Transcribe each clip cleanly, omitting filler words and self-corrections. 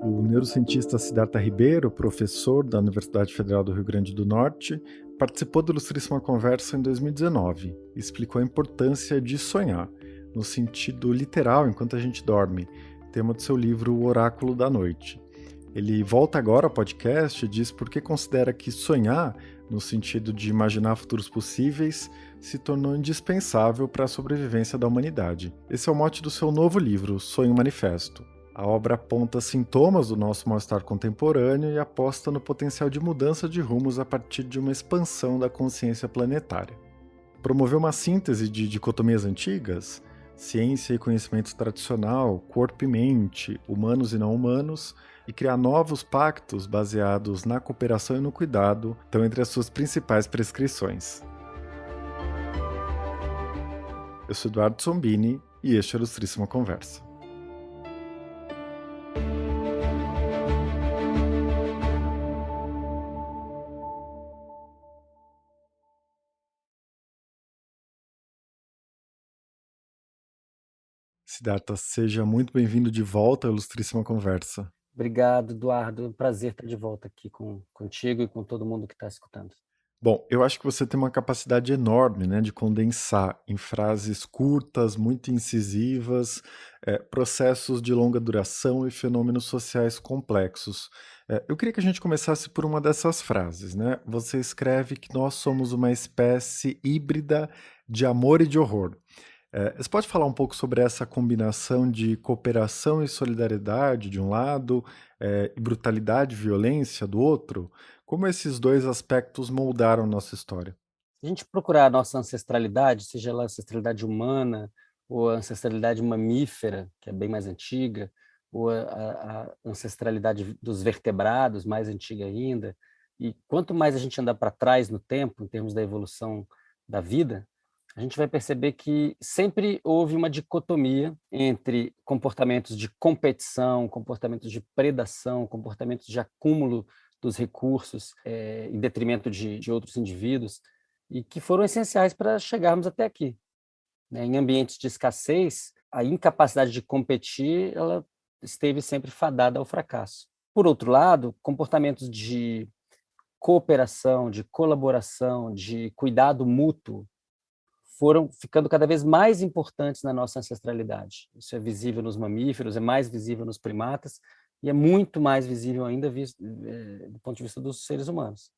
O neurocientista Siddhartha Ribeiro, professor da Universidade Federal do Rio Grande do Norte, participou do Ilustríssima Conversa em 2019 e explicou a importância de sonhar, no sentido literal, enquanto a gente dorme, tema do seu livro O Oráculo da Noite. Ele volta agora ao podcast e diz por que considera que sonhar, no sentido de imaginar futuros possíveis, se tornou indispensável para a sobrevivência da humanidade. Esse é o mote do seu novo livro, Sonho Manifesto. A obra aponta sintomas do nosso mal-estar contemporâneo e aposta no potencial de mudança de rumos a partir de uma expansão da consciência planetária. Promover uma síntese de dicotomias antigas, ciência e conhecimento tradicional, corpo e mente, humanos e não humanos, e criar novos pactos baseados na cooperação e no cuidado, estão entre as suas principais prescrições. Eu sou Eduardo Sombini e este é a Ilustríssima Conversa. Siddhartha, seja muito bem-vindo de volta à Ilustríssima Conversa. Obrigado, Eduardo. É um prazer estar de volta aqui contigo e com todo mundo que está escutando. Bom, eu acho que você tem uma capacidade enorme, né, de condensar em frases curtas, muito incisivas, processos de longa duração e fenômenos sociais complexos. Eu queria que a gente começasse por uma dessas frases, né? Você escreve que nós somos uma espécie híbrida de amor e de horror. Você pode falar um pouco sobre essa combinação de cooperação e solidariedade de um lado, e brutalidade e violência do outro? Como esses dois aspectos moldaram nossa história? Se a gente procurar a nossa ancestralidade, seja ela ancestralidade humana ou a ancestralidade mamífera, que é bem mais antiga, ou a ancestralidade dos vertebrados, mais antiga ainda, e quanto mais a gente andar para trás no tempo, em termos da evolução da vida, a gente vai perceber que sempre houve uma dicotomia entre comportamentos de competição, comportamentos de predação, comportamentos de acúmulo dos recursos em detrimento de outros indivíduos, e que foram essenciais para chegarmos até aqui, né? Em ambientes de escassez, a incapacidade de competir, ela esteve sempre fadada ao fracasso. Por outro lado, comportamentos de cooperação, de colaboração, de cuidado mútuo, foram ficando cada vez mais importantes na nossa ancestralidade. Isso é visível nos mamíferos, é mais visível nos primatas, e é muito mais visível ainda do ponto de vista dos seres humanos,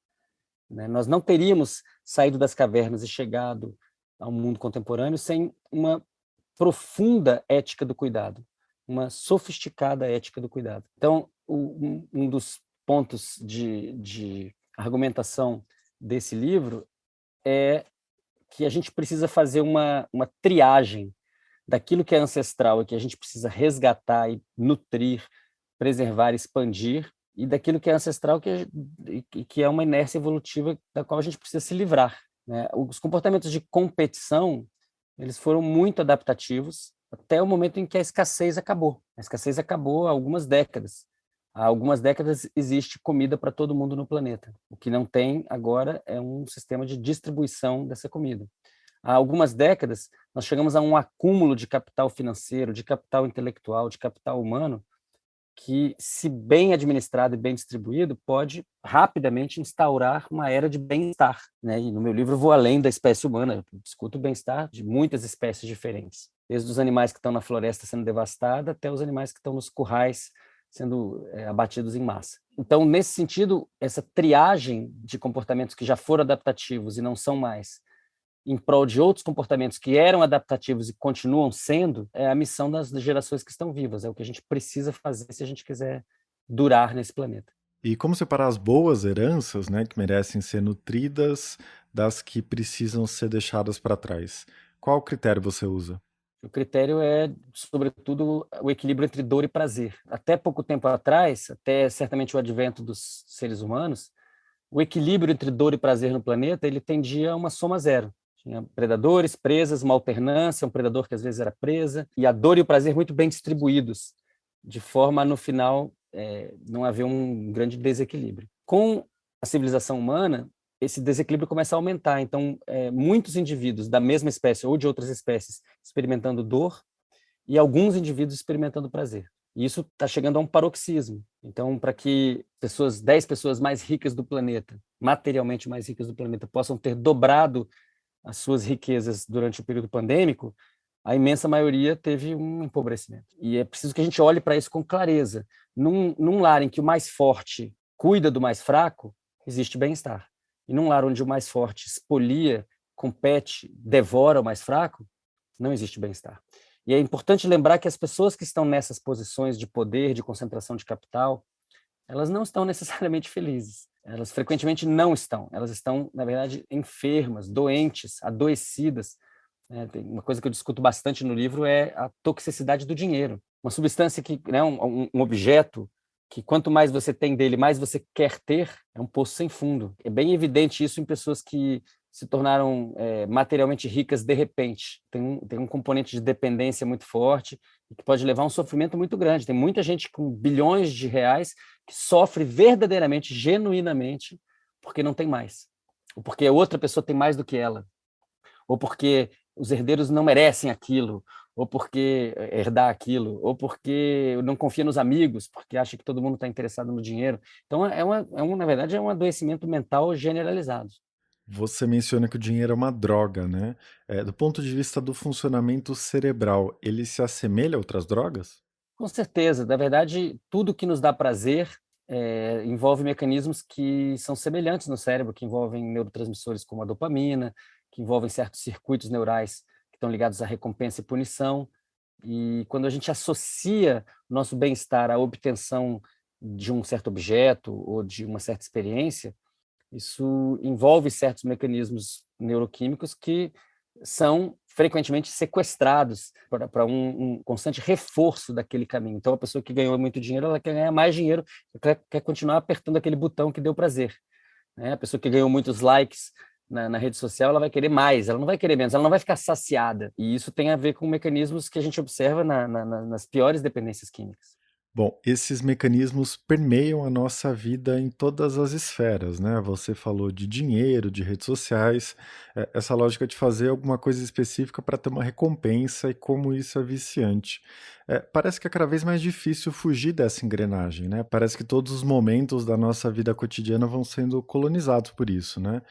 né? Nós não teríamos saído das cavernas e chegado ao mundo contemporâneo sem uma profunda ética do cuidado, uma sofisticada ética do cuidado. Então, um dos pontos de argumentação desse livro é que a gente precisa fazer uma triagem daquilo que é ancestral e que a gente precisa resgatar e nutrir, preservar, expandir, e daquilo que é ancestral que é uma inércia evolutiva da qual a gente precisa se livrar, né? Os comportamentos de competição, eles foram muito adaptativos até o momento em que a escassez acabou. A escassez acabou há algumas décadas. Há algumas décadas existe comida para todo mundo no planeta. O que não tem agora é um sistema de distribuição dessa comida. Há algumas décadas, nós chegamos a um acúmulo de capital financeiro, de capital intelectual, de capital humano, que, se bem administrado e bem distribuído, pode rapidamente instaurar uma era de bem-estar, né? E no meu livro eu vou além da espécie humana, eu discuto o bem-estar de muitas espécies diferentes, desde os animais que estão na floresta sendo devastados até os animais que estão nos currais sendo abatidos em massa. Então, nesse sentido, essa triagem de comportamentos que já foram adaptativos e não são mais, em prol de outros comportamentos que eram adaptativos e continuam sendo, é a missão das gerações que estão vivas, é o que a gente precisa fazer se a gente quiser durar nesse planeta. E como separar as boas heranças, né, que merecem ser nutridas, das que precisam ser deixadas para trás? Qual critério você usa? O critério é, sobretudo, o equilíbrio entre dor e prazer. Até pouco tempo atrás, até certamente o advento dos seres humanos, o equilíbrio entre dor e prazer no planeta, ele tendia a uma soma zero. Tinha predadores, presas, uma alternância, um predador que às vezes era presa, e a dor e o prazer muito bem distribuídos, de forma a, no final, não haver um grande desequilíbrio. Com a civilização humana, esse desequilíbrio começa a aumentar. Então, muitos indivíduos da mesma espécie ou de outras espécies experimentando dor, e alguns indivíduos experimentando prazer. E isso está chegando a um paroxismo. Então, para que 10 pessoas mais ricas do planeta, materialmente mais ricas do planeta, possam ter dobrado as suas riquezas durante o período pandêmico, a imensa maioria teve um empobrecimento. E é preciso que a gente olhe para isso com clareza. Num lar em que o mais forte cuida do mais fraco, existe bem-estar. E num lar onde o mais forte expolia, compete, devora o mais fraco, não existe bem-estar. E é importante lembrar que as pessoas que estão nessas posições de poder, de concentração de capital, elas não estão necessariamente felizes. Elas frequentemente não estão. Elas estão, na verdade, enfermas, doentes, adoecidas. Tem uma coisa que eu discuto bastante no livro é a toxicidade do dinheiro. Uma substância que, né, um objeto que quanto mais você tem dele, mais você quer ter, é um poço sem fundo. É bem evidente isso em pessoas que se tornaram materialmente ricas de repente. Tem um componente de dependência muito forte e que pode levar a um sofrimento muito grande. Tem muita gente com bilhões de reais que sofre verdadeiramente, genuinamente, porque não tem mais. Ou porque outra pessoa tem mais do que ela. Ou porque os herdeiros não merecem aquilo, ou porque herdar aquilo, ou porque não confia nos amigos, porque acha que todo mundo está interessado no dinheiro. Então, na verdade, é um adoecimento mental generalizado. Você menciona que o dinheiro é uma droga, né? Do ponto de vista do funcionamento cerebral, ele se assemelha a outras drogas? Com certeza, na verdade, tudo que nos dá prazer envolve mecanismos que são semelhantes no cérebro, que envolvem neurotransmissores como a dopamina, que envolvem certos circuitos neurais que estão ligados à recompensa e punição. E quando a gente associa o nosso bem-estar à obtenção de um certo objeto ou de uma certa experiência, isso envolve certos mecanismos neuroquímicos que são frequentemente sequestrados para um constante reforço daquele caminho. Então, a pessoa que ganhou muito dinheiro, ela quer ganhar mais dinheiro, quer continuar apertando aquele botão que deu prazer. Né? A pessoa que ganhou muitos likes na rede social, ela vai querer mais, ela não vai querer menos, ela não vai ficar saciada. E isso tem a ver com mecanismos que a gente observa nas piores dependências químicas. Bom, esses mecanismos permeiam a nossa vida em todas as esferas, né? Você falou de dinheiro, de redes sociais, essa lógica de fazer alguma coisa específica para ter uma recompensa e como isso é viciante. Parece que é cada vez mais difícil fugir dessa engrenagem, né? Parece que todos os momentos da nossa vida cotidiana vão sendo colonizados por isso, né?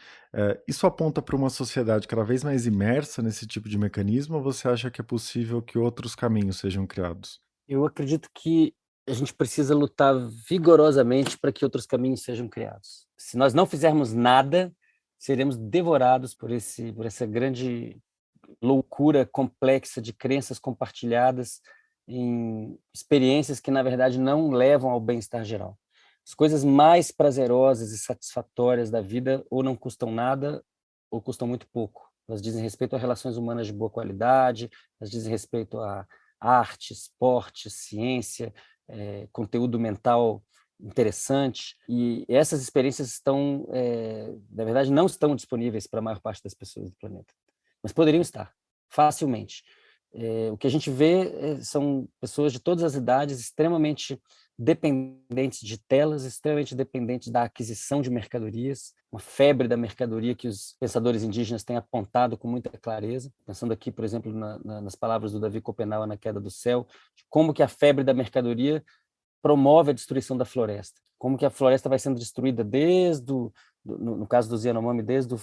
Isso aponta para uma sociedade cada vez mais imersa nesse tipo de mecanismo, ou você acha que é possível que outros caminhos sejam criados? Eu acredito que a gente precisa lutar vigorosamente para que outros caminhos sejam criados. Se nós não fizermos nada, seremos devorados por essa grande loucura complexa de crenças compartilhadas em experiências que, na verdade, não levam ao bem-estar geral. As coisas mais prazerosas e satisfatórias da vida ou não custam nada ou custam muito pouco. Elas dizem respeito a relações humanas de boa qualidade, elas dizem respeito a arte, esporte, ciência, conteúdo mental interessante, e essas experiências estão, na verdade, não estão disponíveis para a maior parte das pessoas do planeta, mas poderiam estar, facilmente. O que a gente vê são pessoas de todas as idades extremamente dependentes de telas, extremamente dependentes da aquisição de mercadorias, uma febre da mercadoria que os pensadores indígenas têm apontado com muita clareza, pensando aqui, por exemplo, nas palavras do Davi Copenau na Queda do Céu, de como que a febre da mercadoria promove a destruição da floresta, como que a floresta vai sendo destruída no caso dos Yanomami, desde o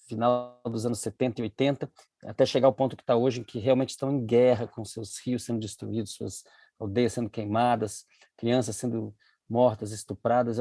final dos anos 70 e 80, até chegar ao ponto que está hoje, em que realmente estão em guerra, com seus rios sendo destruídos, suas aldeias sendo queimadas, crianças sendo mortas, estupradas.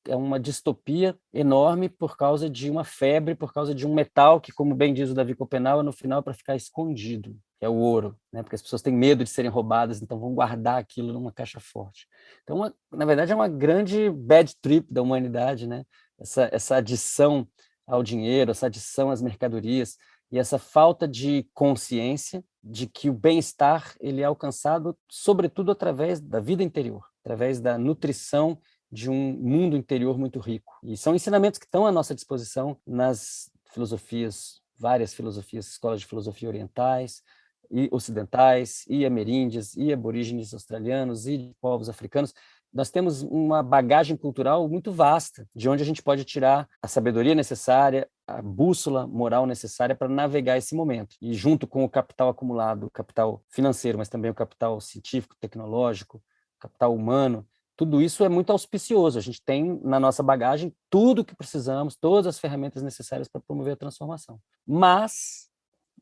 É uma distopia enorme por causa de uma febre, por causa de um metal que, como bem diz o Davi Copenau, no final é para ficar escondido, que é o ouro, né? Porque as pessoas têm medo de serem roubadas, então vão guardar aquilo numa caixa forte. Então, na verdade, é uma grande bad trip da humanidade, né? Essa adição ao dinheiro, essa adição às mercadorias e essa falta de consciência de que o bem-estar ele é alcançado sobretudo através da vida interior, através da nutrição de um mundo interior muito rico. E são ensinamentos que estão à nossa disposição nas filosofias, várias filosofias, escolas de filosofia orientais e ocidentais, e ameríndias, e aborígenes australianos, e de povos africanos. nós temos uma bagagem cultural muito vasta, de onde a gente pode tirar a sabedoria necessária, a bússola moral necessária para navegar esse momento. E junto com o capital acumulado, o capital financeiro, mas também o capital científico, tecnológico, capital humano, tudo isso é muito auspicioso. A gente tem na nossa bagagem tudo o que precisamos, todas as ferramentas necessárias para promover a transformação. Mas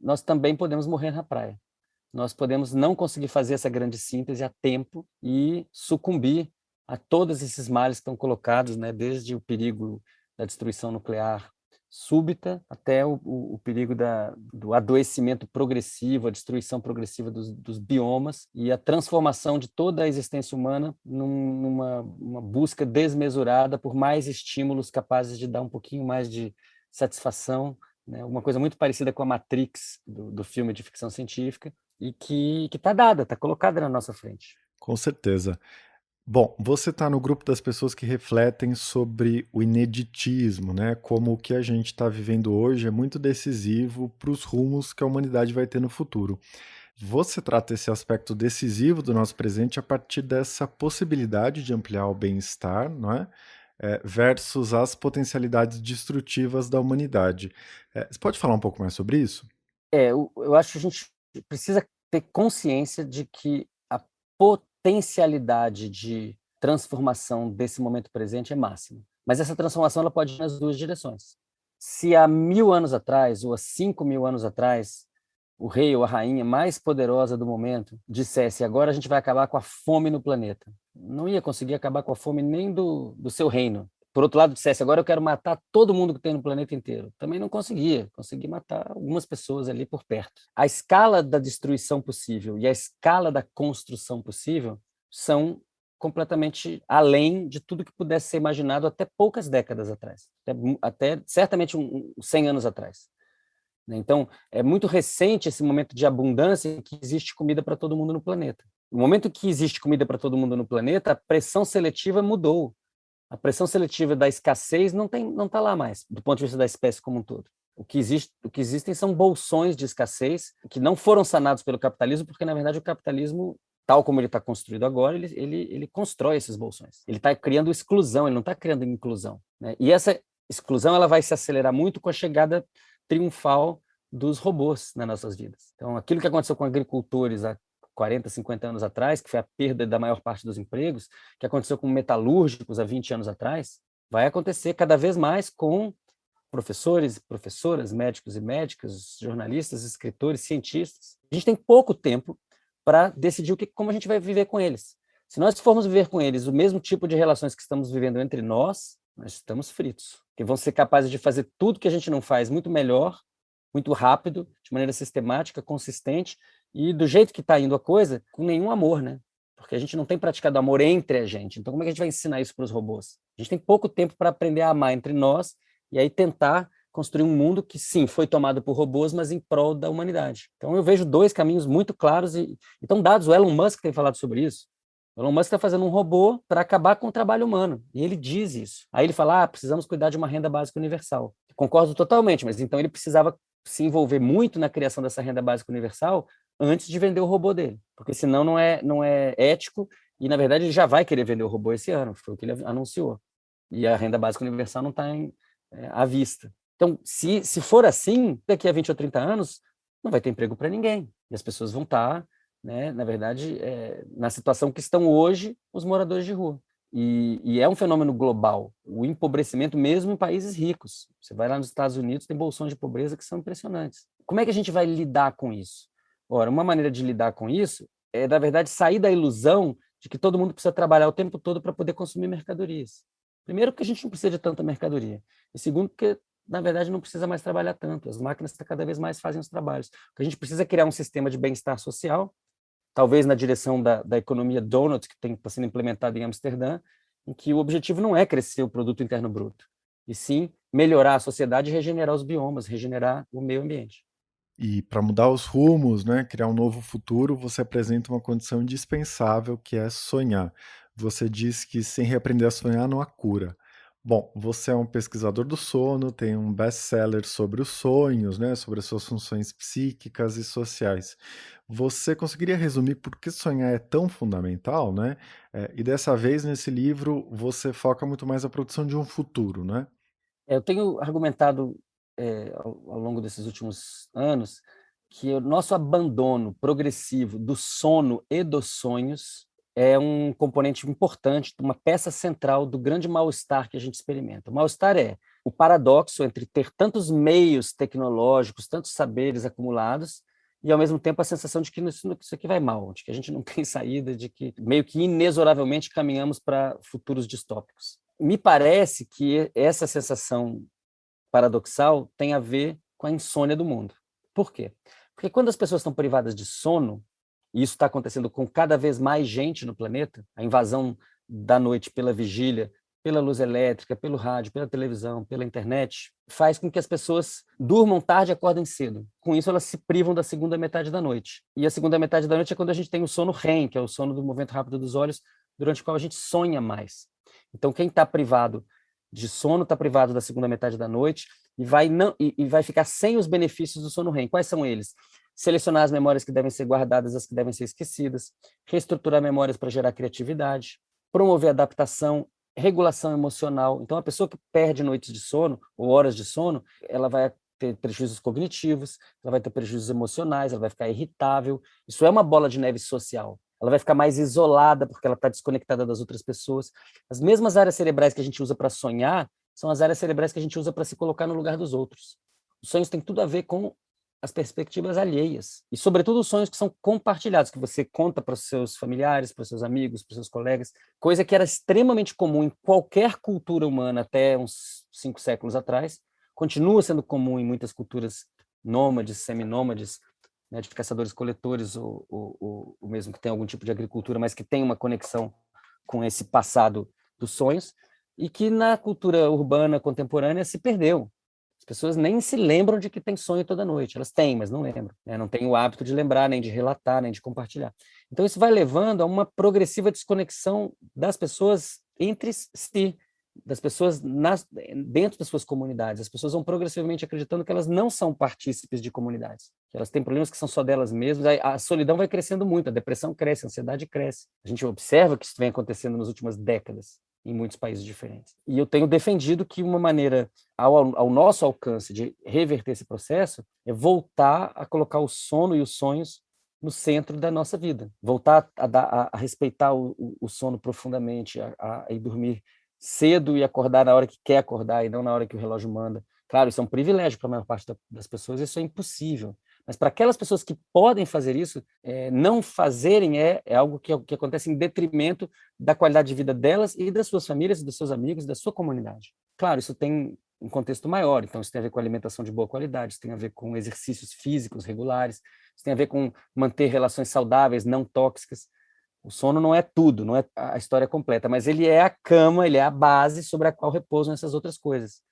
nós também podemos morrer na praia. Nós podemos não conseguir fazer essa grande síntese a tempo e sucumbir a todos esses males que estão colocados, né, desde o perigo da destruição nuclear súbita até o perigo do adoecimento progressivo, a destruição progressiva dos biomas e a transformação de toda a existência humana numa busca desmesurada por mais estímulos capazes de dar um pouquinho mais de satisfação, né, uma coisa muito parecida com a Matrix do filme de ficção científica, e que está dada, está colocada na nossa frente. Com certeza. Bom, você está no grupo das pessoas que refletem sobre o ineditismo, né? Como o que a gente está vivendo hoje é muito decisivo para os rumos que a humanidade vai ter no futuro. Você trata esse aspecto decisivo do nosso presente a partir dessa possibilidade de ampliar o bem-estar, não é? Versus as potencialidades destrutivas da humanidade. Você pode falar um pouco mais sobre isso? Eu acho que a gente precisa ter consciência de que a potencialidade de transformação desse momento presente é máxima. Mas essa transformação ela pode ir nas duas direções. Se há 1000 anos atrás, ou há 5.000 anos atrás, o rei ou a rainha mais poderosa do momento dissesse: agora a gente vai acabar com a fome no planeta, não ia conseguir acabar com a fome nem do seu reino. Por outro lado, dissesse: agora eu quero matar todo mundo que tem no planeta inteiro, também não conseguia matar algumas pessoas ali por perto. A escala da destruição possível e a escala da construção possível são completamente além de tudo que pudesse ser imaginado até poucas décadas atrás, até certamente 100 anos atrás. Então, é muito recente esse momento de abundância em que existe comida para todo mundo no planeta. No momento que existe comida para todo mundo no planeta, a pressão seletiva mudou. A pressão seletiva da escassez não está lá mais, do ponto de vista da espécie como um todo. O que existem são bolsões de escassez que não foram sanados pelo capitalismo, porque, na verdade, o capitalismo, tal como ele está construído agora, ele constrói esses bolsões. Ele está criando exclusão, ele não está criando inclusão, né? E essa exclusão ela vai se acelerar muito com a chegada triunfal dos robôs nas nossas vidas. Então, aquilo que aconteceu com agricultores há 40, 50 anos atrás, que foi a perda da maior parte dos empregos, que aconteceu com metalúrgicos há 20 anos atrás, vai acontecer cada vez mais com professores, professoras, médicos e médicas, jornalistas, escritores, cientistas. A gente tem pouco tempo para decidir como a gente vai viver com eles. Se nós formos viver com eles o mesmo tipo de relações que estamos vivendo entre nós estamos fritos, que vão ser capazes de fazer tudo que a gente não faz muito melhor, muito rápido, de maneira sistemática, consistente, e do jeito que está indo a coisa, com nenhum amor, né? Porque a gente não tem praticado amor entre a gente. Então, como é que a gente vai ensinar isso para os robôs? A gente tem pouco tempo para aprender a amar entre nós e aí tentar construir um mundo que, sim, foi tomado por robôs, mas em prol da humanidade. Então, eu vejo dois caminhos muito claros e estão dados. O Elon Musk tem falado sobre isso. O Elon Musk está fazendo um robô para acabar com o trabalho humano. E ele diz isso. Aí ele fala: precisamos cuidar de uma renda básica universal. Concordo totalmente, mas então ele precisava se envolver muito na criação dessa renda básica universal antes de vender o robô dele. Porque senão não é ético e, na verdade, ele já vai querer vender o robô esse ano. Foi o que ele anunciou. E a renda básica universal não está à vista. Então, se for assim, daqui a 20 ou 30 anos, não vai ter emprego para ninguém. E as pessoas vão estar, né, na verdade, na situação que estão hoje os moradores de rua. E é um fenômeno global, o empobrecimento mesmo em países ricos. Você vai lá nos Estados Unidos, tem bolsões de pobreza que são impressionantes. Como é que a gente vai lidar com isso? Ora, uma maneira de lidar com isso é, na verdade, sair da ilusão de que todo mundo precisa trabalhar o tempo todo para poder consumir mercadorias. Primeiro, porque a gente não precisa de tanta mercadoria. E segundo, porque, na verdade, não precisa mais trabalhar tanto. As máquinas cada vez mais fazem os trabalhos. O que a gente precisa é criar um sistema de bem-estar social, talvez na direção da economia donut, que está sendo implementada em Amsterdã, em que o objetivo não é crescer o produto interno bruto, e sim melhorar a sociedade e regenerar os biomas, regenerar o meio ambiente. E para mudar os rumos, né, criar um novo futuro, você apresenta uma condição indispensável, que é sonhar. Você diz que sem reaprender a sonhar não há cura. Bom, você é um pesquisador do sono, tem um best-seller sobre os sonhos, né, sobre as suas funções psíquicas e sociais. Você conseguiria resumir por que sonhar é tão fundamental, né? E dessa vez, nesse livro, você foca muito mais na produção de um futuro, né? Eu tenho argumentado, ao longo desses últimos anos, que o nosso abandono progressivo do sono e dos sonhos é um componente importante, uma peça central do grande mal-estar que a gente experimenta. O mal-estar é o paradoxo entre ter tantos meios tecnológicos, tantos saberes acumulados, e, ao mesmo tempo, a sensação de que isso aqui vai mal, de que a gente não tem saída, de que meio que inexoravelmente caminhamos para futuros distópicos. Me parece que essa sensação paradoxal tem a ver com a insônia do mundo. Por quê? Porque quando as pessoas estão privadas de sono, e isso está acontecendo com cada vez mais gente no planeta, a invasão da noite pela vigília, pela luz elétrica, pelo rádio, pela televisão, pela internet, faz com que as pessoas durmam tarde e acordem cedo. Com isso, elas se privam da segunda metade da noite. E a segunda metade da noite é quando a gente tem o sono REM, que é o sono do movimento rápido dos olhos, durante o qual a gente sonha mais. Então, quem está privado de sono está privado da segunda metade da noite e vai ficar sem os benefícios do sono REM. Quais são eles? Selecionar as memórias que devem ser guardadas, as que devem ser esquecidas, reestruturar memórias para gerar criatividade, promover adaptação, regulação emocional. Então, a pessoa que perde noites de sono ou horas de sono, ela vai ter prejuízos cognitivos, ela vai ter prejuízos emocionais, ela vai ficar irritável. Isso é uma bola de neve social. Ela vai ficar mais isolada porque ela está desconectada das outras pessoas. As mesmas áreas cerebrais que a gente usa para sonhar são as áreas cerebrais que a gente usa para se colocar no lugar dos outros. Os sonhos têm tudo a ver com as perspectivas alheias. E, sobretudo, os sonhos que são compartilhados, que você conta para os seus familiares, para os seus amigos, para os seus colegas, coisa que era extremamente comum em qualquer cultura humana até uns 5 séculos atrás, continua sendo comum em muitas culturas nômades, seminômades, né, de caçadores-coletores, ou mesmo que tem algum tipo de agricultura, mas que tem uma conexão com esse passado dos sonhos, e que na cultura urbana contemporânea se perdeu. As pessoas nem se lembram de que tem sonho toda noite. Elas têm, mas não lembram, né? Não têm o hábito de lembrar, nem de relatar, nem de compartilhar. Então, isso vai levando a uma progressiva desconexão das pessoas entre si, das pessoas dentro das suas comunidades. As pessoas vão progressivamente acreditando que elas não são partícipes de comunidades, que elas têm problemas que são só delas mesmas. A solidão vai crescendo muito, a depressão cresce, a ansiedade cresce. A gente observa que isso vem acontecendo nas últimas décadas em muitos países diferentes. E eu tenho defendido que uma maneira ao nosso alcance de reverter esse processo é voltar a colocar o sono e os sonhos no centro da nossa vida, voltar a respeitar o sono profundamente, a ir dormir cedo e acordar na hora que quer acordar e não na hora que o relógio manda. Claro, isso é um privilégio para a maior parte das pessoas, isso é impossível. Mas para aquelas pessoas que podem fazer isso, não fazerem é algo que acontece em detrimento da qualidade de vida delas e das suas famílias, dos seus amigos, da sua comunidade. Claro, isso tem um contexto maior, então isso tem a ver com alimentação de boa qualidade, isso tem a ver com exercícios físicos regulares, isso tem a ver com manter relações saudáveis, não tóxicas. O sono não é tudo, não é a história completa, mas ele é a cama, ele é a base sobre a qual repousam essas outras coisas.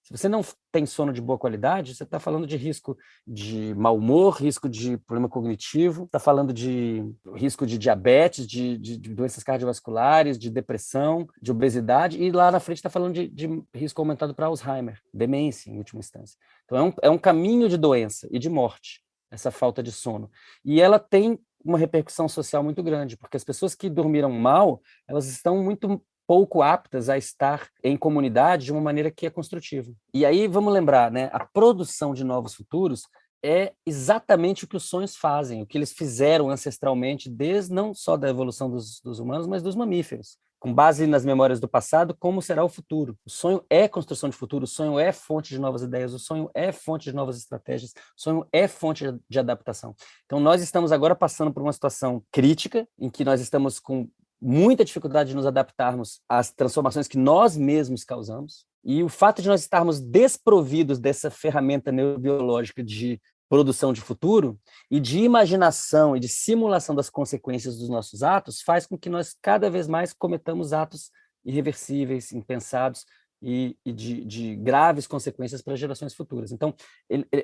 Se você não tem sono de boa qualidade, você está falando de risco de mau humor, risco de problema cognitivo, está falando de risco de diabetes, de doenças cardiovasculares, de depressão, de obesidade, e lá na frente está falando de risco aumentado para Alzheimer, demência, em última instância. Então, é um caminho de doença e de morte, essa falta de sono. E ela tem uma repercussão social muito grande, porque as pessoas que dormiram mal, elas estão muito pouco aptas a estar em comunidade de uma maneira que é construtiva. E aí vamos lembrar, né, a produção de novos futuros é exatamente o que os sonhos fazem, o que eles fizeram ancestralmente, desde não só da evolução dos humanos, mas dos mamíferos. Com base nas memórias do passado, como será o futuro. O sonho é construção de futuro, o sonho é fonte de novas ideias, o sonho é fonte de novas estratégias, o sonho é fonte de adaptação. Então, nós estamos agora passando por uma situação crítica, em que nós estamos com muita dificuldade de nos adaptarmos às transformações que nós mesmos causamos, e o fato de nós estarmos desprovidos dessa ferramenta neurobiológica de produção de futuro e de imaginação e de simulação das consequências dos nossos atos faz com que nós cada vez mais cometamos atos irreversíveis, impensados e de graves consequências para gerações futuras. Então,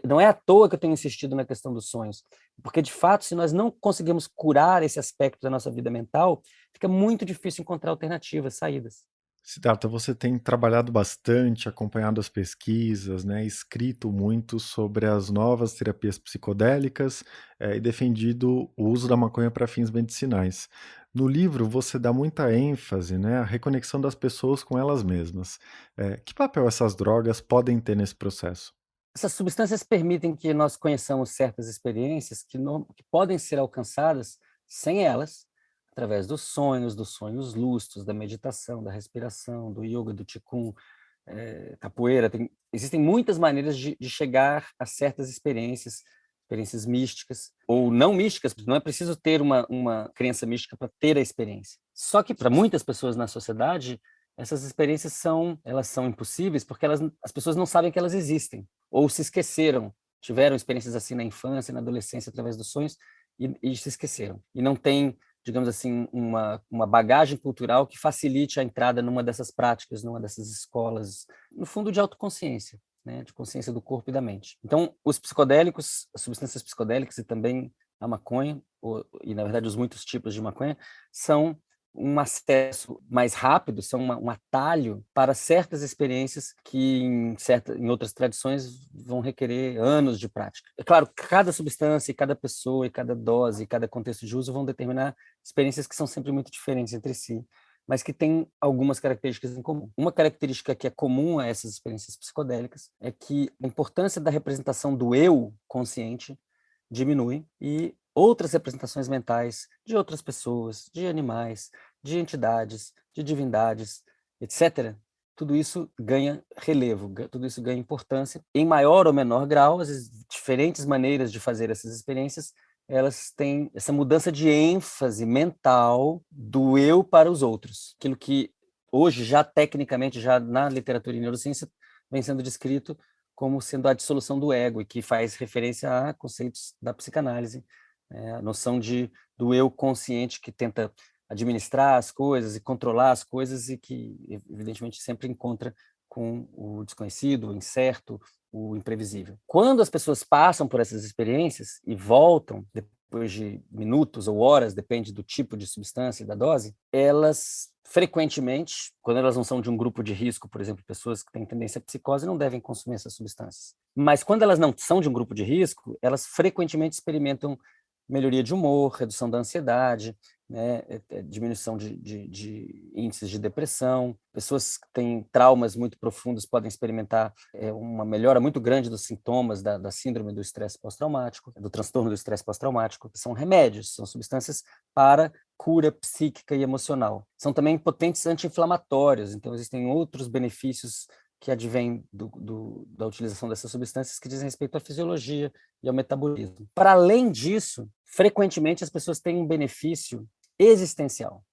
não é à toa que eu tenho insistido na questão dos sonhos, porque, de fato, se nós não conseguimos curar esse aspecto da nossa vida mental, fica muito difícil encontrar alternativas, saídas. Siddhartha, você tem trabalhado bastante, acompanhado as pesquisas, né, escrito muito sobre as novas terapias psicodélicas, e defendido o uso da maconha para fins medicinais. No livro, você dá muita ênfase, né, à reconexão das pessoas com elas mesmas. Que papel essas drogas podem ter nesse processo? Essas substâncias permitem que nós conheçamos certas experiências que podem ser alcançadas sem elas, através dos sonhos lúcidos, da meditação, da respiração, do yoga, do qigong, capoeira. Existem muitas maneiras de chegar a certas experiências místicas, ou não místicas, porque não é preciso ter uma crença mística para ter a experiência. Só que para muitas pessoas na sociedade, essas experiências elas são impossíveis porque as pessoas não sabem que elas existem, ou se esqueceram, tiveram experiências assim na infância, na adolescência, através dos sonhos, e se esqueceram. E não tem, digamos assim, uma bagagem cultural que facilite a entrada numa dessas práticas, numa dessas escolas, no fundo, de autoconsciência, né, de consciência do corpo e da mente. Então, os psicodélicos, as substâncias psicodélicas e também a maconha, e na verdade os muitos tipos de maconha, são um acesso mais rápido, são um atalho para certas experiências que em outras tradições vão requerer anos de prática. É claro, cada substância, e cada pessoa, e cada dose, e cada contexto de uso vão determinar experiências que são sempre muito diferentes entre si, mas que têm algumas características em comum. Uma característica que é comum a essas experiências psicodélicas é que a importância da representação do eu consciente diminui e outras representações mentais de outras pessoas, de animais, de entidades, de divindades, etc., tudo isso ganha relevo, tudo isso ganha importância. Em maior ou menor grau, as diferentes maneiras de fazer essas experiências, elas têm essa mudança de ênfase mental do eu para os outros. Aquilo que hoje, já tecnicamente, já na literatura e neurociência, vem sendo descrito como sendo a dissolução do ego, e que faz referência a conceitos da psicanálise, a noção do eu consciente que tenta administrar as coisas e controlar as coisas e que, evidentemente, sempre encontra com o desconhecido, o incerto, o imprevisível. Quando as pessoas passam por essas experiências e voltam depois de minutos ou horas, depende do tipo de substância e da dose, elas frequentemente, quando elas não são de um grupo de risco, por exemplo, pessoas que têm tendência à psicose, não devem consumir essas substâncias. Mas quando elas não são de um grupo de risco, elas frequentemente experimentam melhoria de humor, redução da ansiedade, né, diminuição de índices de depressão. Pessoas que têm traumas muito profundos podem experimentar uma melhora muito grande dos sintomas da síndrome do estresse pós-traumático, do transtorno do estresse pós-traumático. São remédios, são substâncias para cura psíquica e emocional. São também potentes anti-inflamatórios, então existem outros benefícios que advêm da utilização dessas substâncias que dizem respeito à fisiologia e ao metabolismo. Para além disso, frequentemente as pessoas têm um benefício existencial,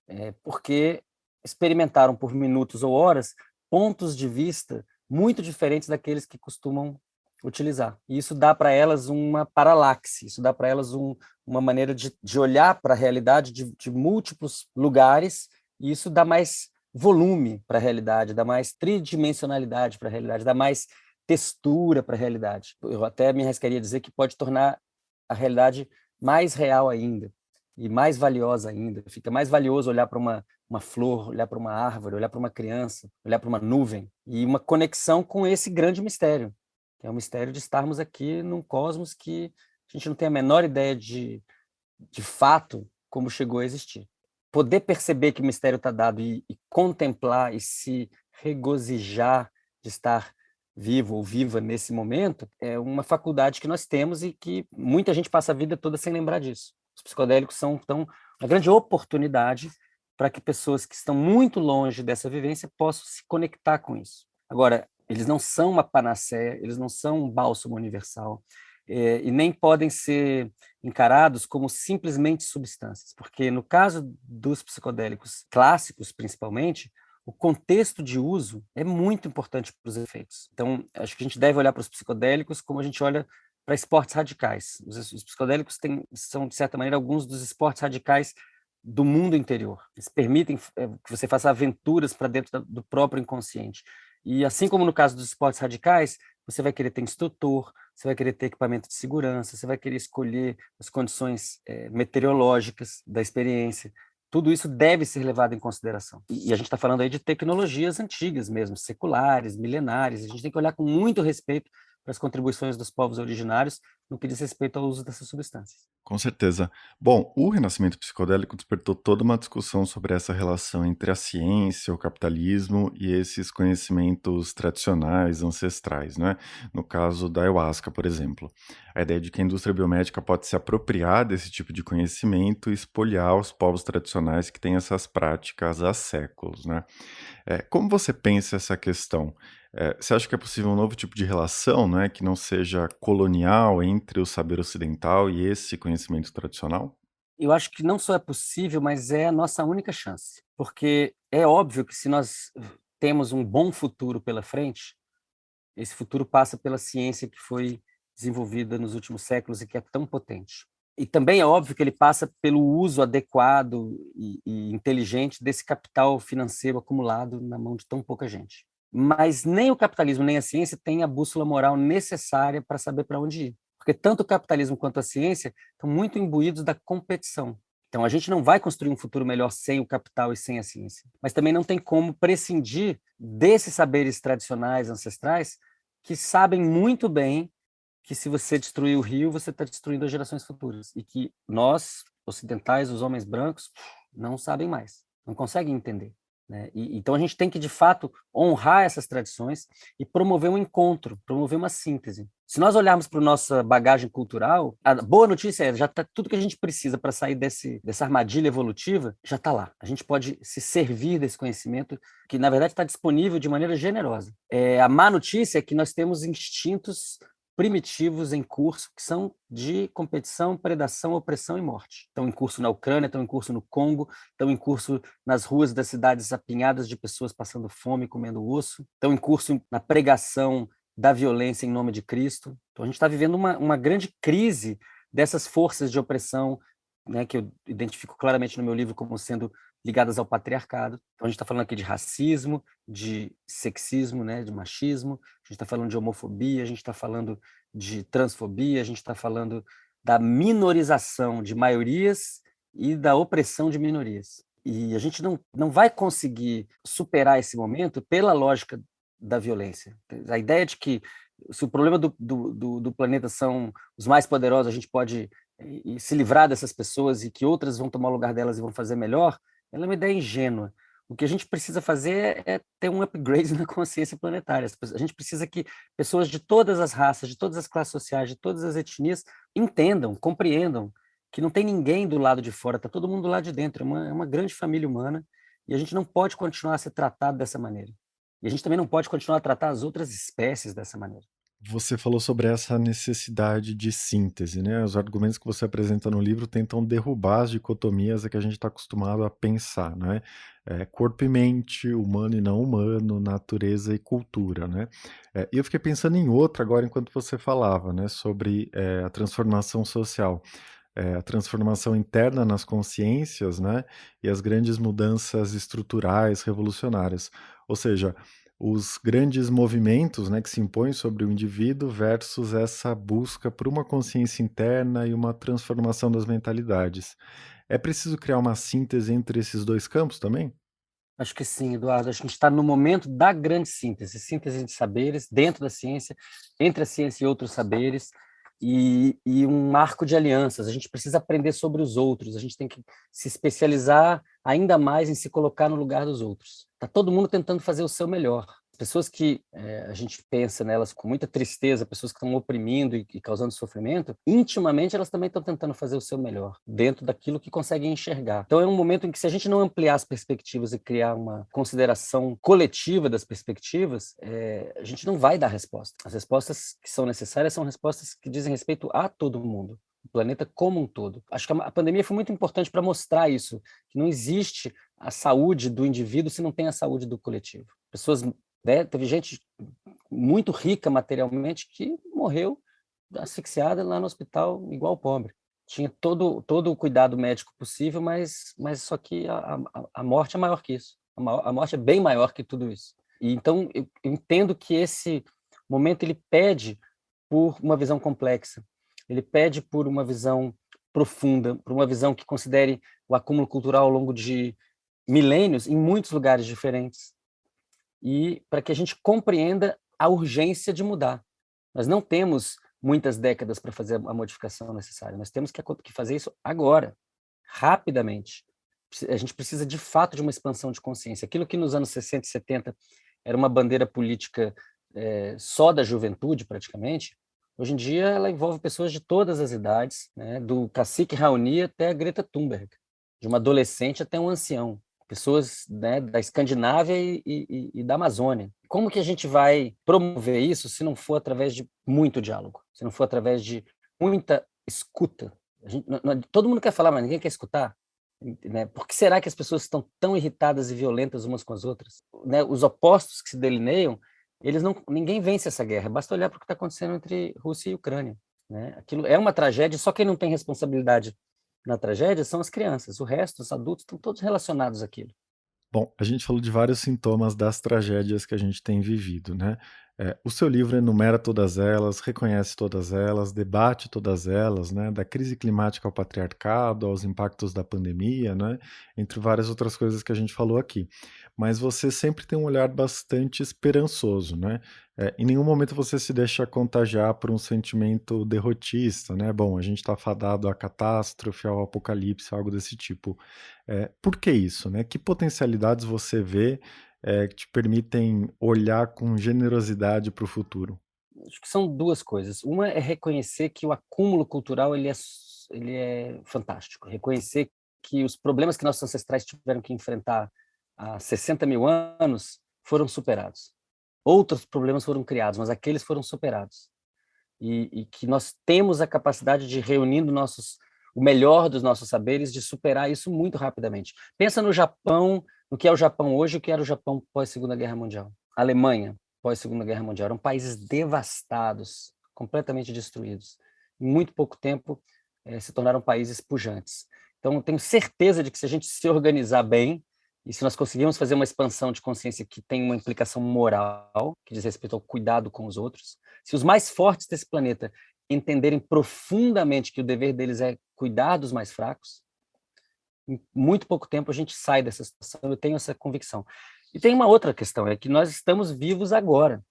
porque experimentaram por minutos ou horas pontos de vista muito diferentes daqueles que costumam utilizar. E isso dá para elas uma paralaxe, isso dá para elas uma maneira de olhar para a realidade de múltiplos lugares, e isso dá mais volume para a realidade, dá mais tridimensionalidade para a realidade, dá mais textura para a realidade. Eu até me arriscaria a dizer que pode tornar a realidade mais real ainda e mais valiosa ainda. Fica mais valioso olhar para uma flor, olhar para uma árvore, olhar para uma criança, olhar para uma nuvem, e uma conexão com esse grande mistério, que é o mistério de estarmos aqui num cosmos que a gente não tem a menor ideia de fato como chegou a existir. Poder perceber que o mistério está dado e contemplar e se regozijar de estar vivo ou viva nesse momento é uma faculdade que nós temos e que muita gente passa a vida toda sem lembrar disso. Os psicodélicos são, então, uma grande oportunidade para que pessoas que estão muito longe dessa vivência possam se conectar com isso. Agora, eles não são uma panaceia, eles não são um bálsamo universal, e nem podem ser encarados como simplesmente substâncias, porque no caso dos psicodélicos clássicos, principalmente, o contexto de uso é muito importante para os efeitos. Então, acho que a gente deve olhar para os psicodélicos como a gente olha para esportes radicais. Os psicodélicos são, de certa maneira, alguns dos esportes radicais do mundo interior. Eles permitem que você faça aventuras para dentro do próprio inconsciente. E assim como no caso dos esportes radicais, você vai querer ter instrutor, você vai querer ter equipamento de segurança, você vai querer escolher as condições meteorológicas da experiência. tudo isso deve ser levado em consideração. E a gente está falando aí de tecnologias antigas mesmo, seculares, milenares. A gente tem que olhar com muito respeito para as contribuições dos povos originários no que diz respeito ao uso dessas substâncias. Com certeza. Bom, o renascimento psicodélico despertou toda uma discussão sobre essa relação entre a ciência, o capitalismo e esses conhecimentos tradicionais, ancestrais, né? No caso da ayahuasca, por exemplo. A ideia de que a indústria biomédica pode se apropriar desse tipo de conhecimento e espoliar os povos tradicionais que têm essas práticas há séculos, né? Como você pensa essa questão? Você acha que é possível um novo tipo de relação, né, que não seja colonial entre o saber ocidental e esse conhecimento tradicional? Eu acho que não só é possível, mas é a nossa única chance, porque é óbvio que se nós temos um bom futuro pela frente, esse futuro passa pela ciência que foi desenvolvida nos últimos séculos e que é tão potente. E também é óbvio que ele passa pelo uso adequado e inteligente desse capital financeiro acumulado na mão de tão pouca gente. Mas nem o capitalismo nem a ciência têm a bússola moral necessária para saber para onde ir. Porque tanto o capitalismo quanto a ciência estão muito imbuídos da competição. Então, a gente não vai construir um futuro melhor sem o capital e sem a ciência. Mas também não tem como prescindir desses saberes tradicionais, ancestrais, que sabem muito bem que se você destruir o rio, você está destruindo as gerações futuras. E que nós, ocidentais, os homens brancos, não sabem mais, não conseguem entender. Né? Então a gente tem que, de fato, honrar essas tradições e promover um encontro, promover uma síntese. Se nós olharmos para a nossa bagagem cultural, a boa notícia é já está tudo que a gente precisa para sair dessa armadilha evolutiva, já está lá. A gente pode se servir desse conhecimento que, na verdade, está disponível de maneira generosa. A má notícia é que nós temos instintos primitivos em curso, que são de competição, predação, opressão e morte. Estão em curso na Ucrânia, estão em curso no Congo, estão em curso nas ruas das cidades apinhadas de pessoas passando fome, comendo osso, estão em curso na pregação da violência em nome de Cristo. Então a gente está vivendo uma grande crise dessas forças de opressão, né, que eu identifico claramente no meu livro como sendo ligadas ao patriarcado. Então a gente está falando aqui de racismo, de sexismo, né, de machismo, a gente está falando de homofobia, a gente está falando de transfobia, a gente está falando da minorização de maiorias e da opressão de minorias. E a gente não vai conseguir superar esse momento pela lógica da violência. A ideia de que se o problema do planeta são os mais poderosos, a gente pode se livrar dessas pessoas e que outras vão tomar o lugar delas e vão fazer melhor, ela é uma ideia ingênua. O que a gente precisa fazer é ter um upgrade na consciência planetária. A gente precisa que pessoas de todas as raças, de todas as classes sociais, de todas as etnias entendam, compreendam que não tem ninguém do lado de fora, está todo mundo do lado de dentro. É uma grande família humana e a gente não pode continuar a ser tratado dessa maneira. E a gente também não pode continuar a tratar as outras espécies dessa maneira. Você falou sobre essa necessidade de síntese, né? Os argumentos que você apresenta no livro tentam derrubar as dicotomias a que a gente está acostumado a pensar, né? Corpo e mente, humano e não humano, natureza e cultura, né? E eu fiquei pensando em outra agora enquanto você falava, né? Sobre a transformação social. A transformação interna nas consciências, né? E as grandes mudanças estruturais, revolucionárias. Ou seja, os grandes movimentos, né, que se impõem sobre o indivíduo versus essa busca por uma consciência interna e uma transformação das mentalidades. É preciso criar uma síntese entre esses dois campos também? Acho que sim, Eduardo. Acho que a gente está no momento da grande síntese, síntese de saberes dentro da ciência, entre a ciência e outros saberes, e um marco de alianças. A gente precisa aprender sobre os outros, a gente tem que se especializar ainda mais em se colocar no lugar dos outros. Está todo mundo tentando fazer o seu melhor. Pessoas que a gente pensa nelas com muita tristeza, pessoas que estão oprimindo e causando sofrimento, intimamente elas também estão tentando fazer o seu melhor, dentro daquilo que conseguem enxergar. Então é um momento em que, se a gente não ampliar as perspectivas e criar uma consideração coletiva das perspectivas, a gente não vai dar resposta. As respostas que são necessárias são respostas que dizem respeito a todo mundo, o planeta como um todo. Acho que a pandemia foi muito importante para mostrar isso, que não existe a saúde do indivíduo se não tem a saúde do coletivo. Pessoas, né, teve gente muito rica materialmente que morreu asfixiada lá no hospital igual pobre. Tinha todo o cuidado médico possível, mas só que a morte é maior que isso. A morte é bem maior que tudo isso. E então eu entendo que esse momento ele pede por uma visão complexa. Ele pede por uma visão profunda, para uma visão que considere o acúmulo cultural ao longo de milênios em muitos lugares diferentes, e para que a gente compreenda a urgência de mudar. Nós não temos muitas décadas para fazer a modificação necessária, nós temos que fazer isso agora, rapidamente. A gente precisa, de fato, de uma expansão de consciência. Aquilo que nos anos 60 e 70 era uma bandeira política só da juventude, praticamente, hoje em dia ela envolve pessoas de todas as idades, né, do cacique Raoni até a Greta Thunberg, de uma adolescente até um ancião, pessoas, né, da Escandinávia e da Amazônia. Como que a gente vai promover isso se não for através de muito diálogo, se não for através de muita escuta? Todo mundo quer falar, mas ninguém quer escutar. Né? Por que será que as pessoas estão tão irritadas e violentas umas com as outras? Né? Os opostos que se delineiam, ninguém vence essa guerra. Basta olhar para o que está acontecendo entre Rússia e Ucrânia. Né? Aquilo é uma tragédia, só quem não tem responsabilidade na tragédia são as crianças. O resto, os adultos, estão todos relacionados àquilo. Bom, a gente falou de vários sintomas das tragédias que a gente tem vivido, né? O seu livro enumera todas elas, reconhece todas elas, debate todas elas, né? Da crise climática ao patriarcado, aos impactos da pandemia, né? Entre várias outras coisas que a gente falou aqui. Mas você sempre tem um olhar bastante esperançoso, né? Em nenhum momento você se deixa contagiar por um sentimento derrotista, né? Bom, a gente está fadado à catástrofe, ao apocalipse, algo desse tipo. Por que isso, né? Que potencialidades você vê que te permitem olhar com generosidade para o futuro? Acho que são duas coisas. Uma é reconhecer que o acúmulo cultural ele é fantástico. Reconhecer que os problemas que nossos ancestrais tiveram que enfrentar há 60 mil anos foram superados. Outros problemas foram criados, mas aqueles foram superados. E que nós temos a capacidade de, reunindo o melhor dos nossos saberes, de superar isso muito rapidamente. Pensa no Japão, no que é o Japão hoje e o que era o Japão pós-Segunda Guerra Mundial. A Alemanha, pós-Segunda Guerra Mundial, eram países devastados, completamente destruídos. Em muito pouco tempo, se tornaram países pujantes. Então, eu tenho certeza de que se a gente se organizar bem, e se nós conseguirmos fazer uma expansão de consciência que tem uma implicação moral, que diz respeito ao cuidado com os outros, se os mais fortes desse planeta entenderem profundamente que o dever deles é cuidar dos mais fracos, em muito pouco tempo a gente sai dessa situação, eu tenho essa convicção. E tem uma outra questão, é que nós estamos vivos agora,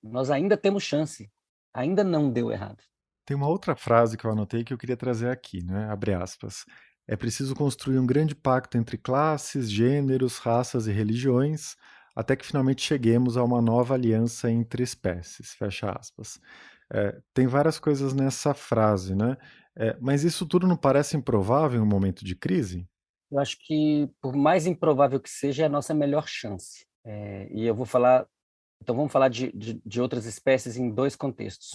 nós ainda temos chance, ainda não deu errado. Tem uma outra frase que eu anotei que eu queria trazer aqui, né? Abre aspas. É preciso construir um grande pacto entre classes, gêneros, raças e religiões, até que finalmente cheguemos a uma nova aliança entre espécies. Fecha aspas. Tem várias coisas nessa frase, né? Mas isso tudo não parece improvável em um momento de crise? Eu acho que, por mais improvável que seja, é a nossa melhor chance. E eu vou falar. Então, vamos falar de outras espécies em dois contextos.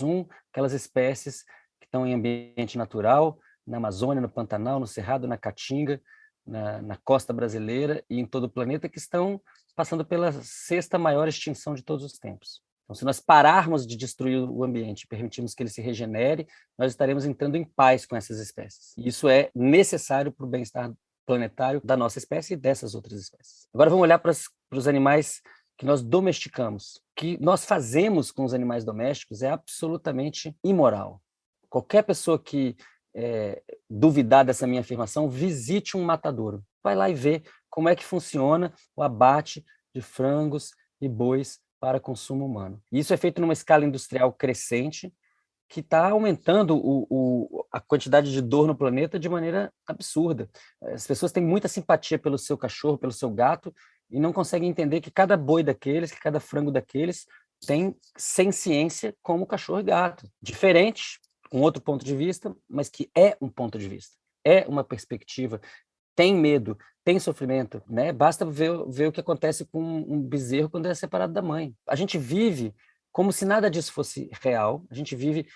Aquelas espécies que estão em ambiente natural, na Amazônia, no Pantanal, no Cerrado, na Caatinga, na costa brasileira e em todo o planeta, que estão passando pela sexta maior extinção de todos os tempos. Então, se nós pararmos de destruir o ambiente e permitirmos que ele se regenere, nós estaremos entrando em paz com essas espécies. E isso é necessário para o bem-estar planetário da nossa espécie e dessas outras espécies. Agora vamos olhar para os animais que nós domesticamos. O que nós fazemos com os animais domésticos é absolutamente imoral. Qualquer pessoa que duvidar dessa minha afirmação, visite um matadouro. Vai lá e vê como é que funciona o abate de frangos e bois para consumo humano. Isso é feito numa escala industrial crescente, que está aumentando a quantidade de dor no planeta de maneira absurda. As pessoas têm muita simpatia pelo seu cachorro, pelo seu gato, e não conseguem entender que cada boi daqueles, que cada frango daqueles tem senciência como cachorro e gato. Diferente, um outro ponto de vista, mas que é um ponto de vista, é uma perspectiva. Tem medo, tem sofrimento, né? Basta ver o que acontece com um bezerro quando é separado da mãe. A gente vive como se nada disso fosse real, a gente vive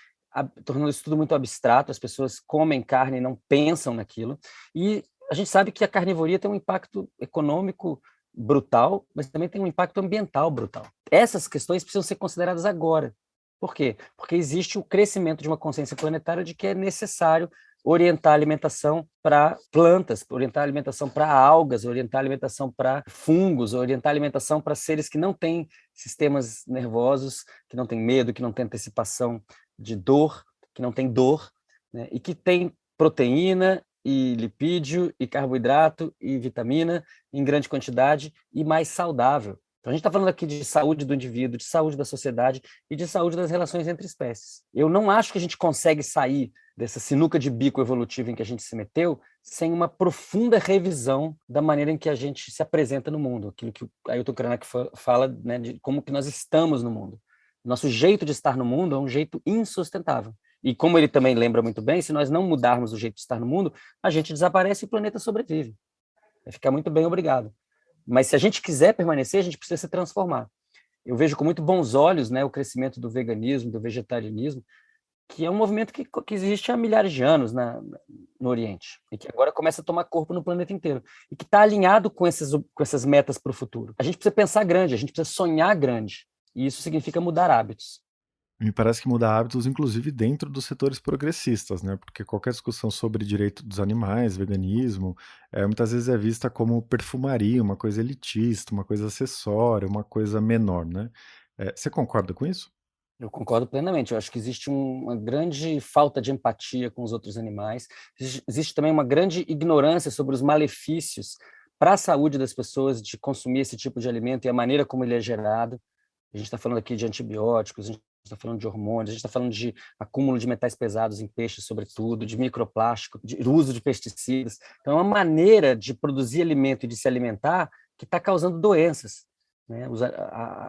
tornando isso tudo muito abstrato, as pessoas comem carne e não pensam naquilo, e a gente sabe que a carnivoria tem um impacto econômico brutal, mas também tem um impacto ambiental brutal. Essas questões precisam ser consideradas agora. Por quê? Porque existe o crescimento de uma consciência planetária de que é necessário orientar a alimentação para plantas, orientar a alimentação para algas, orientar a alimentação para fungos, orientar a alimentação para seres que não têm sistemas nervosos, que não têm medo, que não têm antecipação de dor, que não têm dor, né? E que têm proteína e lipídio e carboidrato e vitamina em grande quantidade e mais saudável. Então, a gente está falando aqui de saúde do indivíduo, de saúde da sociedade e de saúde das relações entre espécies. Eu não acho que a gente consegue sair dessa sinuca de bico evolutiva em que a gente se meteu sem uma profunda revisão da maneira em que a gente se apresenta no mundo, aquilo que o Ailton Krenak fala, né, de como que nós estamos no mundo. Nosso jeito de estar no mundo é um jeito insustentável. E como ele também lembra muito bem, se nós não mudarmos o jeito de estar no mundo, a gente desaparece e o planeta sobrevive. Vai ficar muito bem, obrigado. Mas se a gente quiser permanecer, a gente precisa se transformar. Eu vejo com muito bons olhos, né, o crescimento do veganismo, do vegetarianismo, que é um movimento que existe há milhares de anos no Oriente, e que agora começa a tomar corpo no planeta inteiro, e que está alinhado com essas metas para o futuro. A gente precisa pensar grande, a gente precisa sonhar grande, e isso significa mudar hábitos. Me parece que muda hábitos, inclusive dentro dos setores progressistas, né? Porque qualquer discussão sobre direito dos animais, veganismo, muitas vezes é vista como perfumaria, uma coisa elitista, uma coisa acessória, uma coisa menor, né? Você concorda com isso? Eu concordo plenamente. Eu acho que existe uma grande falta de empatia com os outros animais. Existe também uma grande ignorância sobre os malefícios para a saúde das pessoas de consumir esse tipo de alimento e a maneira como ele é gerado. A gente está falando aqui de antibióticos, a gente está falando de hormônios, a gente está falando de acúmulo de metais pesados em peixes, sobretudo, de microplástico, de uso de pesticidas. Então, é uma maneira de produzir alimento e de se alimentar que está causando doenças. Né?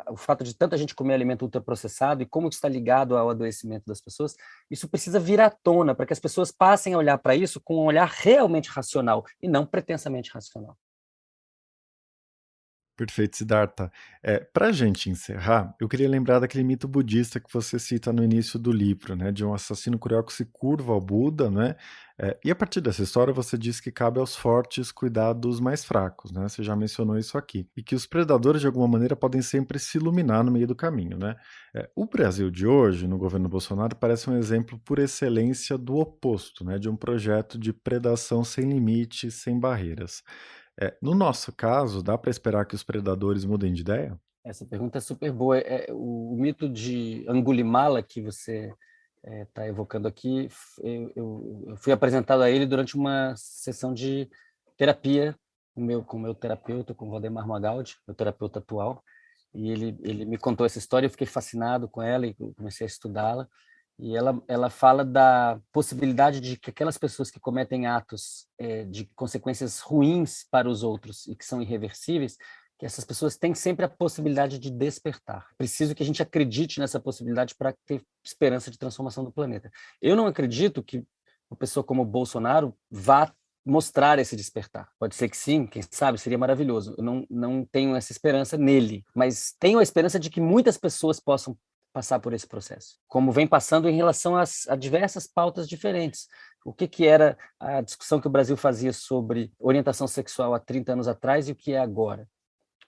O fato de tanta gente comer alimento ultraprocessado e como isso está ligado ao adoecimento das pessoas, isso precisa vir à tona para que as pessoas passem a olhar para isso com um olhar realmente racional e não pretensamente racional. Perfeito, Siddhartha. Para a gente encerrar, eu queria lembrar daquele mito budista que você cita no início do livro, né, de um assassino cruel que se curva ao Buda, né? E a partir dessa história você diz que cabe aos fortes cuidar dos mais fracos, né? Você já mencionou isso aqui. E que os predadores, de alguma maneira, podem sempre se iluminar no meio do caminho, né? O Brasil de hoje, no governo Bolsonaro, parece um exemplo por excelência do oposto, né? De um projeto de predação sem limites, sem barreiras. No nosso caso, dá para esperar que os predadores mudem de ideia? Essa pergunta é super boa. O mito de Angulimala que você está evocando aqui, eu fui apresentado a ele durante uma sessão de terapia com o meu terapeuta, com o Valdemar Magaldi, meu terapeuta atual, e ele me contou essa história, eu fiquei fascinado com ela e comecei a estudá-la, e ela fala da possibilidade de que aquelas pessoas que cometem atos de consequências ruins para os outros e que são irreversíveis, que essas pessoas têm sempre a possibilidade de despertar. Preciso que a gente acredite nessa possibilidade para ter esperança de transformação do planeta. Eu não acredito que uma pessoa como o Bolsonaro vá mostrar esse despertar. Pode ser que sim, quem sabe, seria maravilhoso. Eu não tenho essa esperança nele, mas tenho a esperança de que muitas pessoas possam passar por esse processo, como vem passando em relação a diversas pautas diferentes. O que era a discussão que o Brasil fazia sobre orientação sexual há 30 anos atrás e o que é agora?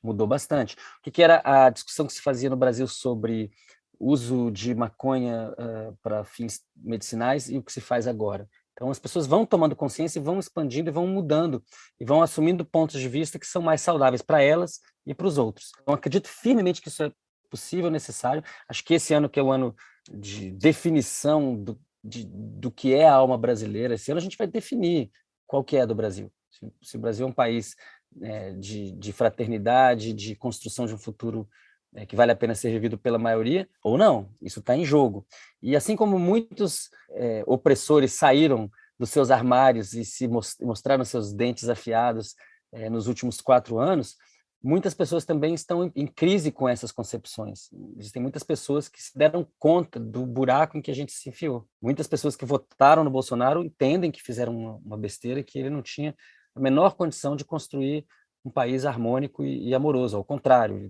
Mudou bastante. O que era a discussão que se fazia no Brasil sobre uso de maconha para fins medicinais e o que se faz agora? Então, as pessoas vão tomando consciência e vão expandindo e vão mudando e vão assumindo pontos de vista que são mais saudáveis para elas e para os outros. Então, acredito firmemente que isso é possível, necessário. Acho que esse ano, que é o ano de definição do que é a alma brasileira, esse ano a gente vai definir qual que é a do Brasil. Se o Brasil é um país de fraternidade, de construção de um futuro que vale a pena ser vivido pela maioria, ou não, isso está em jogo. E assim como muitos opressores saíram dos seus armários e se mostraram seus dentes afiados nos últimos 4 anos, muitas pessoas também estão em crise com essas concepções. Existem muitas pessoas que se deram conta do buraco em que a gente se enfiou. Muitas pessoas que votaram no Bolsonaro entendem que fizeram uma besteira e que ele não tinha a menor condição de construir um país harmônico e amoroso. Ao contrário,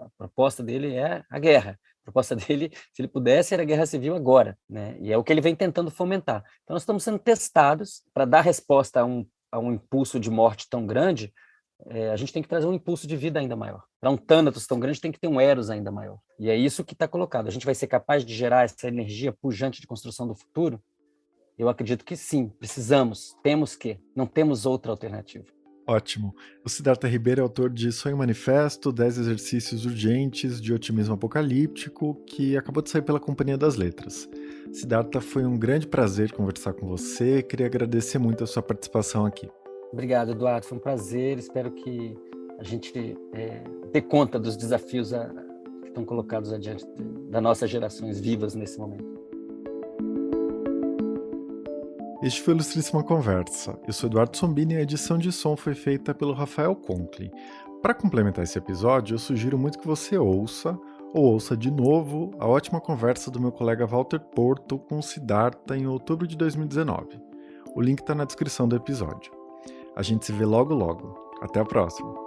a proposta dele é a guerra. A proposta dele, se ele pudesse, era a guerra civil agora, né? E é o que ele vem tentando fomentar. Então, nós estamos sendo testados para dar resposta a um impulso de morte tão grande. A gente tem que trazer um impulso de vida ainda maior. Para um Thanatos tão grande, tem que ter um Eros ainda maior. E é isso que está colocado. A gente vai ser capaz de gerar essa energia pujante de construção do futuro? Eu acredito que sim, precisamos, temos que, não temos outra alternativa. Ótimo. O Siddhartha Ribeiro é autor de Sonho Manifesto, 10 exercícios urgentes de otimismo apocalíptico, que acabou de sair pela Companhia das Letras. Siddhartha, foi um grande prazer conversar com você. Queria agradecer muito a sua participação aqui. Obrigado, Eduardo. Foi um prazer. Espero que a gente dê conta dos desafios que estão colocados adiante das nossas gerações vivas nesse momento. Este foi o Ilustríssima Conversa. Eu sou Eduardo Sombini e a edição de som foi feita pelo Rafael Conkle. Para complementar esse episódio, eu sugiro muito que você ouça de novo a ótima conversa do meu colega Walter Porto com o Siddhartha em outubro de 2019. O link está na descrição do episódio. A gente se vê logo logo. Até a próxima!